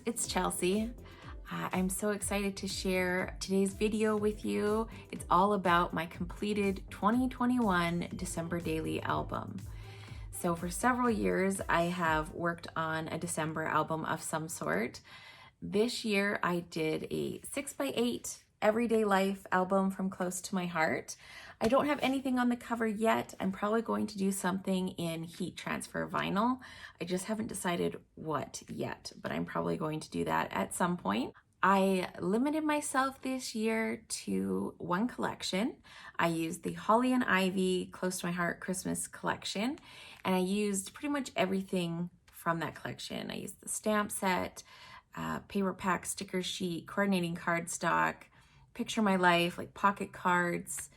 it's Chelsea. I'm so excited to share today's video with you. It's all about my completed 2021 December daily album. So for several years, I have worked on a December album of some sort. This year, I did a 6x8 everyday life album from close to my heart. I don't have anything on the cover yet. I'm probably going to do something in heat transfer vinyl. I just haven't decided what yet, but I'm probably going to do that at some point. I limited myself this year to one collection. I used the Holly and Ivy Close to My Heart Christmas collection, and I used pretty much everything from that collection. I used the stamp set, paper pack, sticker sheet, coordinating cardstock, Picture My Life, like pocket cards,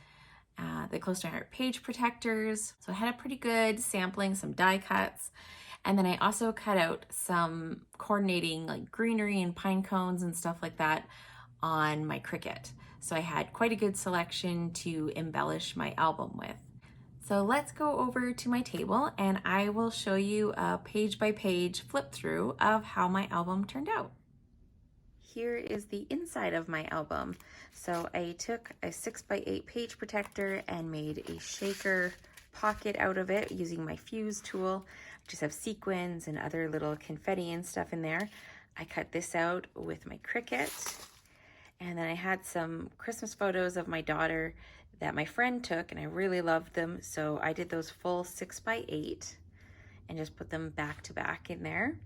the Close to My Heart page protectors. So I had a pretty good sampling, some die cuts. And then I also cut out some coordinating like greenery and pine cones and stuff like that on my Cricut. So I had quite a good selection to embellish my album with. So let's go over to my table and I will show you a page by page flip through of how my album turned out. Here is the inside of my album. So I took a 6x8 page protector and made a shaker pocket out of it using my fuse tool. I just have sequins and other little confetti and stuff in there. I cut this out with my Cricut. And then I had some Christmas photos of my daughter that my friend took and I really loved them. So I did those full 6x8 and just put them back to back in there.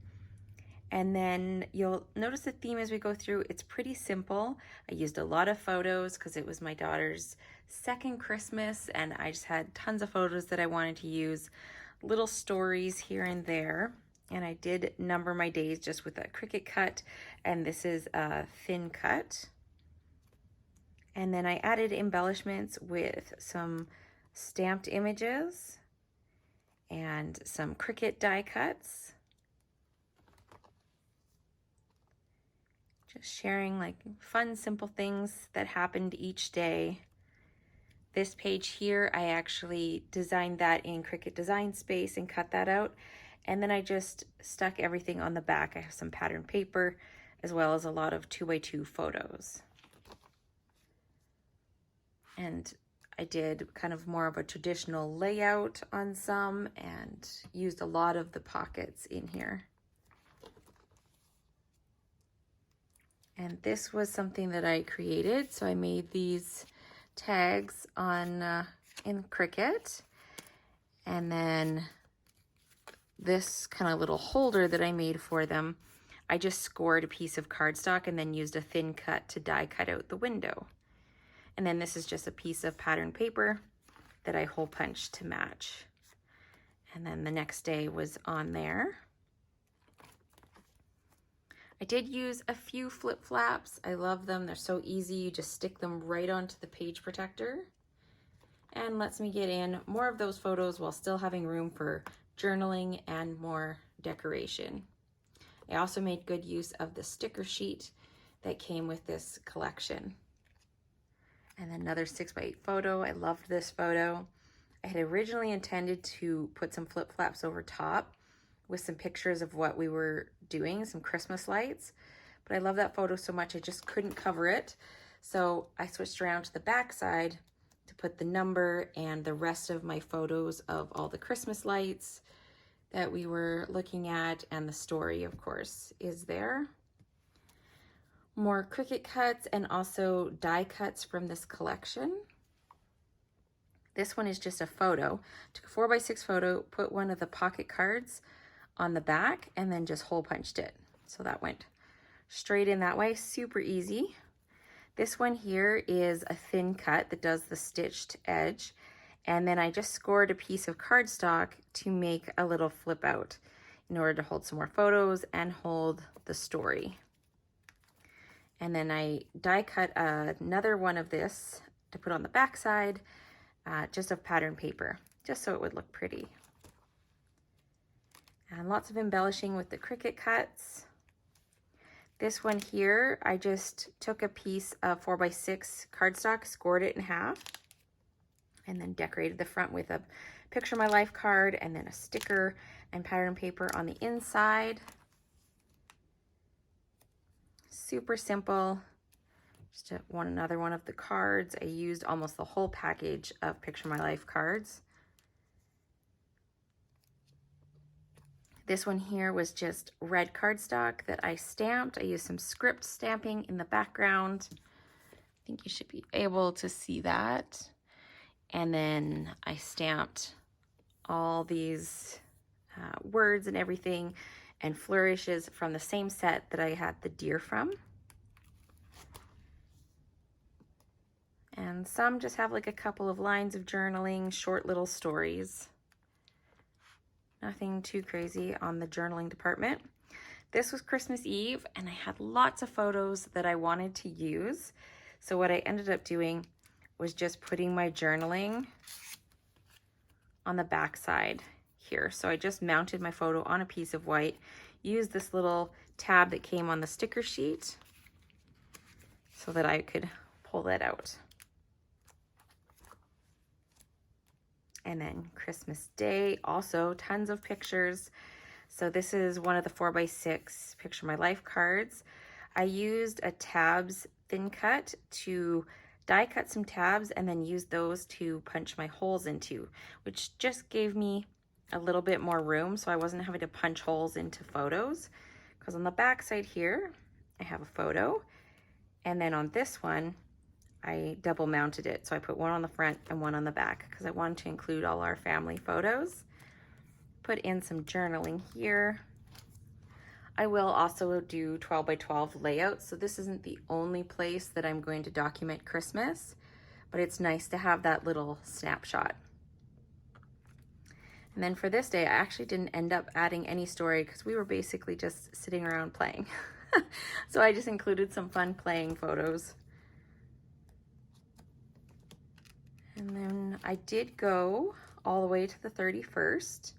And then you'll notice the theme as we go through, it's pretty simple. I used a lot of photos because it was my daughter's second Christmas and I just had tons of photos that I wanted to use, little stories here and there. And I did number my days just with a Cricut cut, and this is a thin cut. And then I added embellishments with some stamped images and some Cricut die cuts. Just sharing like fun, simple things that happened each day. This page here, I actually designed that in Cricut Design Space and cut that out. And then I just stuck everything on the back. I have some pattern paper as well as a lot of 2x2 photos. And I did kind of more of a traditional layout on some and used a lot of the pockets in here. And this was something that I created. So I made these tags on in Cricut. And then this kind of little holder that I made for them, I just scored a piece of cardstock and then used a thin cut to die cut out the window. And then this is just a piece of pattern paper that I hole punched to match. And then the next day was on there. I did use a few flip flaps. I love them. They're so easy. You just stick them right onto the page protector and lets me get in more of those photos while still having room for journaling and more decoration. I also made good use of the sticker sheet that came with this collection. And then another 6x8 photo. I loved this photo. I had originally intended to put some flip flaps over top with some pictures of what we were doing, some Christmas lights, but I love that photo so much I just couldn't cover it. So I switched around to the back side to put the number and the rest of my photos of all the Christmas lights that we were looking at, and the story, of course, is there. More Cricut cuts and also die cuts from this collection. This one is just a photo. Took a 4x6 photo, put one of the pocket cards on the back and then just hole punched it. So that went straight in that way, super easy. This one here is a thin cut that does the stitched edge. And then I just scored a piece of cardstock to make a little flip out in order to hold some more photos and hold the story. And then I die cut another one of this to put on the back side, just of pattern paper, just so it would look pretty. And lots of embellishing with the Cricut cuts. This one here, I just took a piece of 4x6 cardstock, scored it in half, and then decorated the front with a Picture My Life card and then a sticker and pattern paper on the inside. super simple. Just another one of the cards. I used almost the whole package of Picture My Life cards. This one here was just red cardstock that I stamped. I used some script stamping in the background. I think you should be able to see that. And then I stamped all these words and everything and flourishes from the same set that I had the deer from. And some just have like a couple of lines of journaling, short little stories. Nothing too crazy on the journaling department. This was Christmas Eve and I had lots of photos that I wanted to use. So what I ended up doing was just putting my journaling on the back side here. So I just mounted my photo on a piece of white, used this little tab that came on the sticker sheet so that I could pull that out. And then Christmas Day, also tons of pictures. So this is one of the 4x6 Picture My Life cards. I used a tabs thin cut to die cut some tabs and then use those to punch my holes into, which just gave me a little bit more room so I wasn't having to punch holes into photos. Because on the back side here, I have a photo. And then on this one, I double mounted it. So I put one on the front and one on the back because I wanted to include all our family photos. Put in some journaling here. I will also do 12 by 12 layouts. So this isn't the only place that I'm going to document Christmas, but it's nice to have that little snapshot. And then for this day, I actually didn't end up adding any story because we were basically just sitting around playing. So I just included some fun playing photos. And then I did go all the way to the 31st.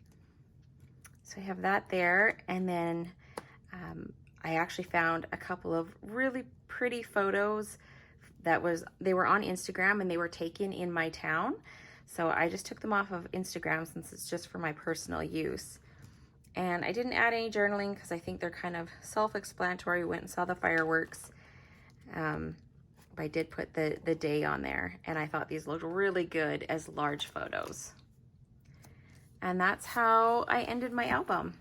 So I have that there. And then I actually found a couple of really pretty photos they were on Instagram and they were taken in my town. So I just took them off of Instagram since it's just for my personal use. And I didn't add any journaling because I think they're kind of self-explanatory. Went and saw the fireworks. But I did put the day on there and I thought these looked really good as large photos. And that's how I ended my album.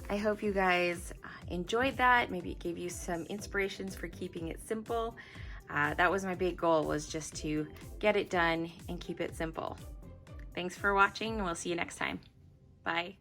I hope you guys enjoyed that. Maybe it gave you some inspirations for keeping it simple. That was my big goal, was just to get it done and keep it simple. Thanks for watching and we'll see you next time. Bye.